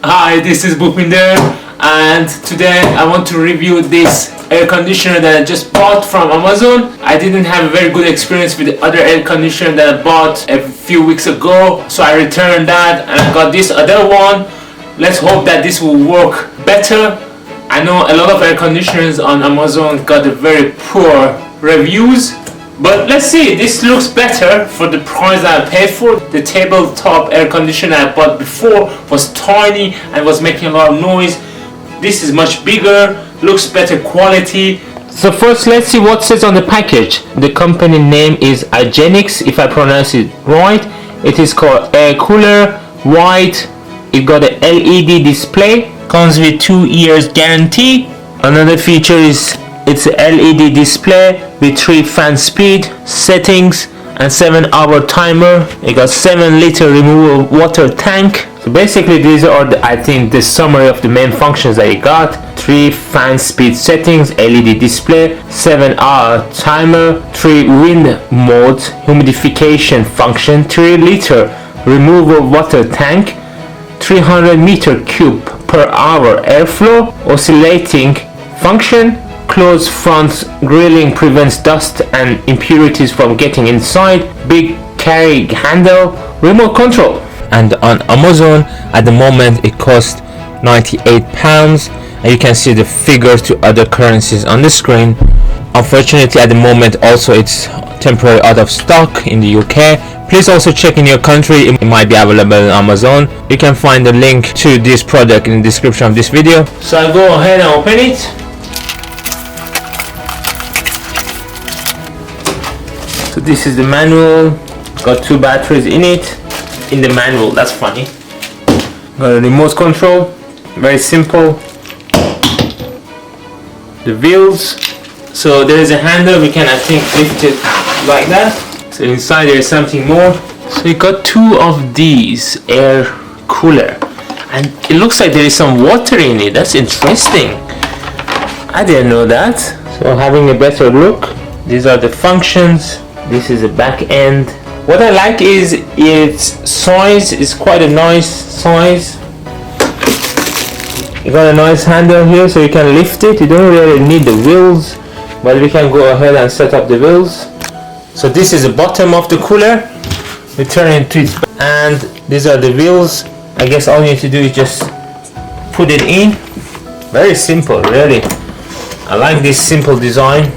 Hi, this is Bhupinder, and today I want to review this air conditioner that I just bought from Amazon. I didn't have a very good experience with the other air conditioner that I bought a few weeks ago, so I returned that and I got this other one. Let's hope that this will work better. I know a lot of air conditioners on Amazon got a very poor reviews, but let's see. This looks better for the price that I paid for. The tabletop air conditioner I bought before was tiny and was making a lot of noise. This is much bigger, looks better quality. So first let's see what says on the package. The company name is Igenix, if I pronounce it right. It is called Air Cooler, white. It got an LED display, comes with 2 years guarantee. Another feature is it's a LED display with 3 fan speed settings and 7-hour timer. It got 7-liter removable water tank. So basically these are the summary of the main functions that you got. 3 fan speed settings, LED display, 7-hour timer, 3 wind modes, humidification function, 3-liter removable water tank, 300 meter cube per hour airflow, oscillating function, closed front grilling prevents dust and impurities from getting inside, big carry handle, remote control. And on Amazon at the moment it costs £98, and you can see the figures to other currencies on the screen. Unfortunately at the moment also it's temporarily out of stock in the UK. Please also check in your country, it might be available on Amazon. You can find the link to this product in the description of this video. So I'll go ahead and open it. So this is the manual, got 2 batteries in it. In the manual, that's funny. Got a remote control, very simple. The wheels, so there is a handle, we can I think lift it like that. So inside there is something more. So you got 2 of these air cooler, and it looks like there is some water in it. That's interesting. I didn't know that. So having a better look, these are the functions. This is the back end. What I like is its size is quite a nice size. You got a nice handle here so you can lift it. You don't really need the wheels, but we can go ahead and set up the wheels. So this is the bottom of the cooler. We turn into it, and these are the wheels. I guess all you need to do is just put it in. Very simple, really. I like this simple design.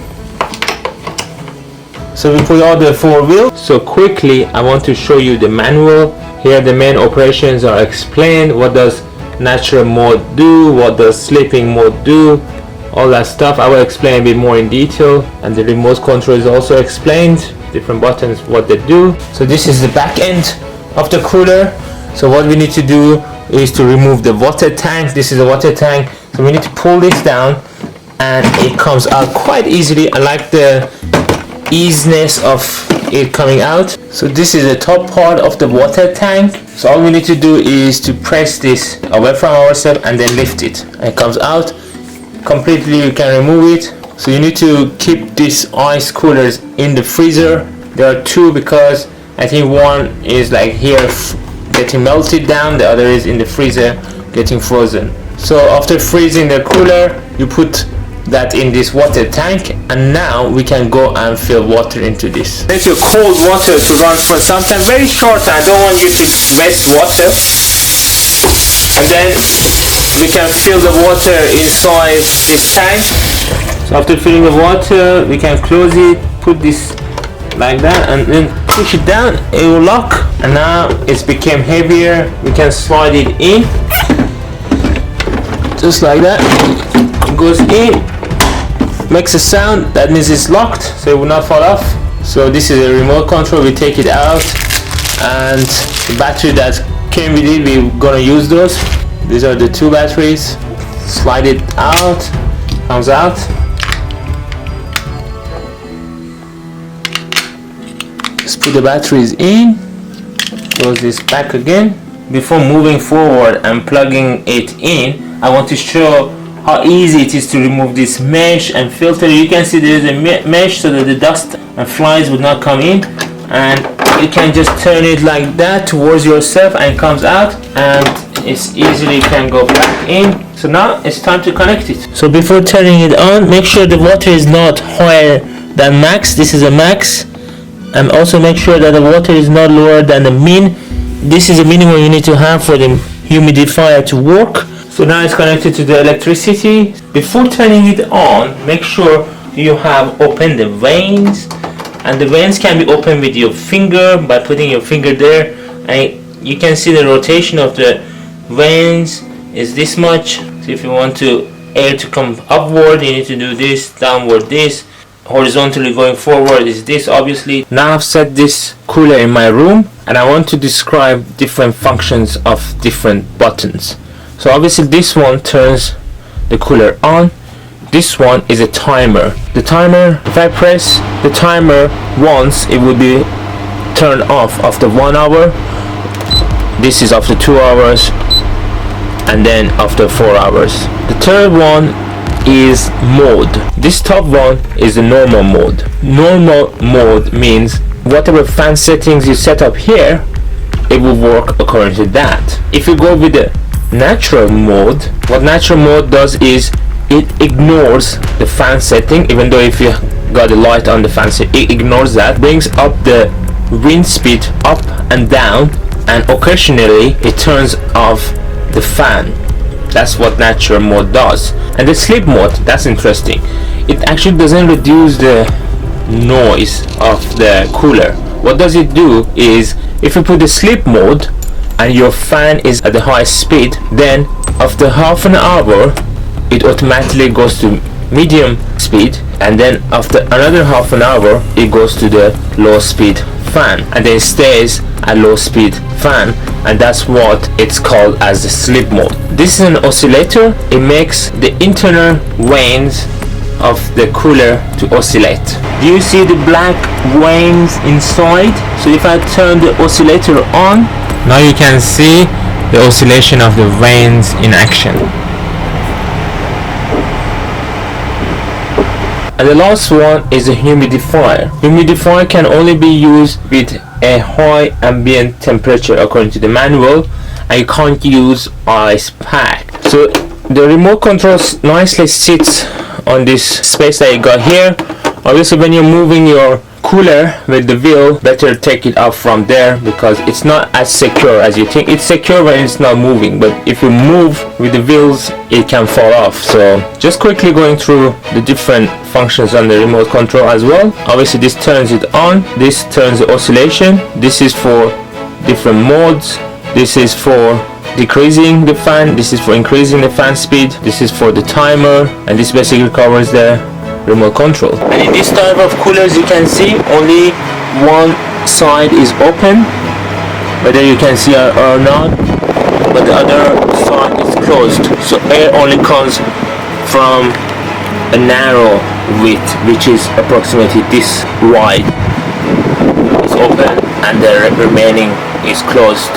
So we put all the 4 wheels. So quickly I want to show you the manual. Here the main operations are explained. What does natural mode do, what does sleeping mode do, all that stuff I will explain a bit more in detail. And the remote control is also explained, different buttons, what they do. So this is the back end of the cooler. So what we need to do is to remove the water tank. This is a water tank, so we need to pull this down and it comes out quite easily. I like the easiness of it coming out. So this is the top part of the water tank. So all we need to do is to press this away from ourselves and then lift it, and it comes out completely. You can remove it. So you need to keep these ice coolers in the freezer. There are 2 because I think one is like here getting melted down, the other is in the freezer getting frozen. So after freezing the cooler, you put that in this water tank, and now we can go and fill water into this. Let your cold water to run for some time, very short. I don't want you to waste water. And then we can fill the water inside this tank. So after filling the water, we can close it, put this like that, and then push it down, it will lock. And now it's became heavier, we can slide it in just like that. It goes in, makes a sound, that means it's locked, so it will not fall off. So this is a remote control. We take it out, and the battery that came with it, we're gonna use those. These are the 2 batteries. Slide it out, comes out. Just put the batteries in, close this back again. Before moving forward and plugging it in, I want to show how easy it is to remove this mesh and filter. You can see there is a mesh so that the dust and flies would not come in, and you can just turn it like that towards yourself and it comes out, and it's easily can go back in. So now it's time to connect it. So before turning it on, make sure the water is not higher than max. This is a max. And also make sure that the water is not lower than the min. This is a minimum you need to have for the humidifier to work. So now it's connected to the electricity. Before turning it on, make sure you have opened the vanes. And the vanes can be opened with your finger by putting your finger there. And you can see the rotation of the vanes is this much. So if you want air to come upward, you need to do this, downward this. Horizontally going forward is this, obviously. Now I've set this cooler in my room and I want to describe different functions of different buttons. So obviously this one turns the cooler on. This one is a timer. The timer, if I press the timer once, it will be turned off after 1 hour. This is after 2 hours, and then after 4 hours. The third one is mode. This top one is the normal mode. Normal mode means whatever fan settings you set up here, it will work according to that. If you go with the natural mode, what natural mode does is it ignores the fan setting. Even though if you got the light on the fan setting, it ignores that, brings up the wind speed up and down, and occasionally it turns off the fan. That's what natural mode does. And the sleep mode, that's interesting. It actually doesn't reduce the noise of the cooler. What does it do is, if you put the sleep mode and your fan is at the highest speed, then after half an hour it automatically goes to medium speed, and then after another half an hour it goes to the low speed fan, and then it stays at low speed fan, and that's what it's called as the sleep mode. This is an oscillator. It makes the internal vanes of the cooler to oscillate. Do you see the black vanes inside? So if I turn the oscillator on, now you can see the oscillation of the vanes in action. And the last one is a humidifier. Humidifier can only be used with a high ambient temperature according to the manual, and you can't use ice pack. So the remote control nicely sits on this space that you got here. Obviously when you're moving your cooler with the wheel, better take it out from there, because it's not as secure as you think. It's secure when it's not moving, but if you move with the wheels, it can fall off. So just quickly going through the different functions on the remote control as well. Obviously this turns it on, this turns the oscillation, this is for different modes, this is for decreasing the fan, this is for increasing the fan speed, this is for the timer, and this basically covers the remote control. And in this type of coolers you can see only one side is open, whether you can see it or not, but the other side is closed, so air only comes from a narrow width, which is approximately this wide. It's open and the remaining is closed,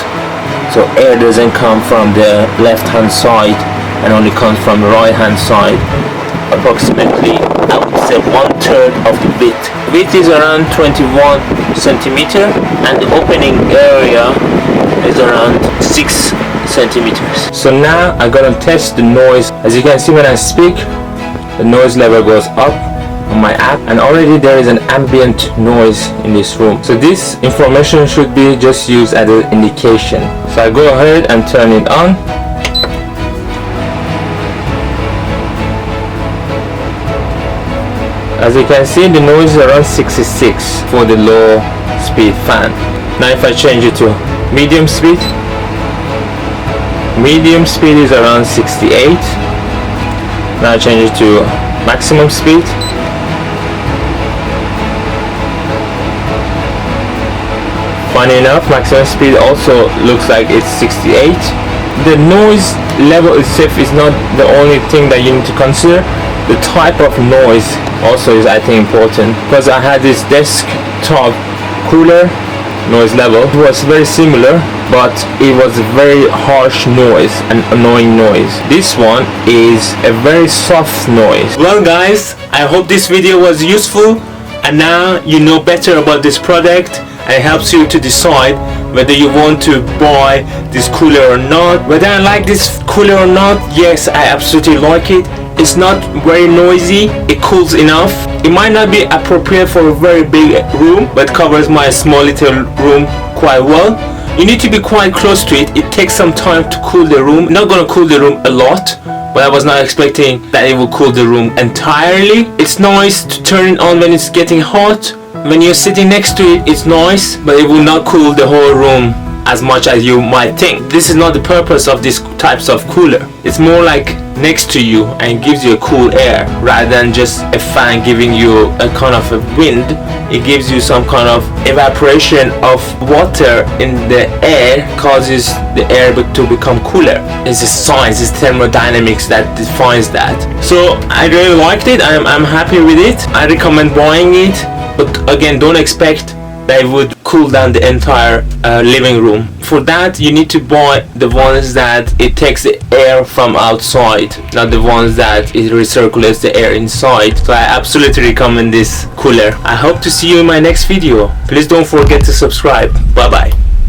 so air doesn't come from the left hand side and only comes from the right hand side. Approximately, I would say 1/3 of the width. Width is around 21 centimeter, and the opening area is around 6 centimeters. So now I'm gonna test the noise. As you can see, when I speak, the noise level goes up on my app, and already there is an ambient noise in this room. So this information should be just used as an indication. So I go ahead and turn it on. As you can see, the noise is around 66 for the low speed fan. Now if I change it to medium speed is around 68. Now I change it to maximum speed. Funny enough, maximum speed also looks like it's 68. The noise level itself is not the only thing that you need to consider. The type of noise also is, I think, important, because I had this desktop cooler noise level. It was very similar, but it was a very harsh noise, an annoying noise. This one is a very soft noise. Well guys, I hope this video was useful, and now you know better about this product. and it helps you to decide whether you want to buy this cooler or not. Whether I like this cooler or not, yes, I absolutely like it. It's not very noisy, it cools enough. It might not be appropriate for a very big room, but covers my small little room quite well. You need to be quite close to it. It takes some time to cool the room. Not gonna cool the room a lot, but I was not expecting that it will cool the room entirely. It's nice to turn it on when it's getting hot. When you're sitting next to it, it's nice, but it will not cool the whole room as much as you might think. This is not the purpose of these types of cooler. It's more like next to you and gives you a cool air rather than just a fan giving you a kind of a wind. It gives you some kind of evaporation of water in the air, causes the air to become cooler. It's a science, it's thermodynamics that defines that. So I really liked it. I'm happy with it. I recommend buying it, but again, don't expect that it would cool down the entire living room. For that, you need to buy the ones that it takes the air from outside, not the ones that it recirculates the air inside. So I absolutely recommend this cooler. I hope to see you in my next video. Please don't forget to subscribe. Bye bye.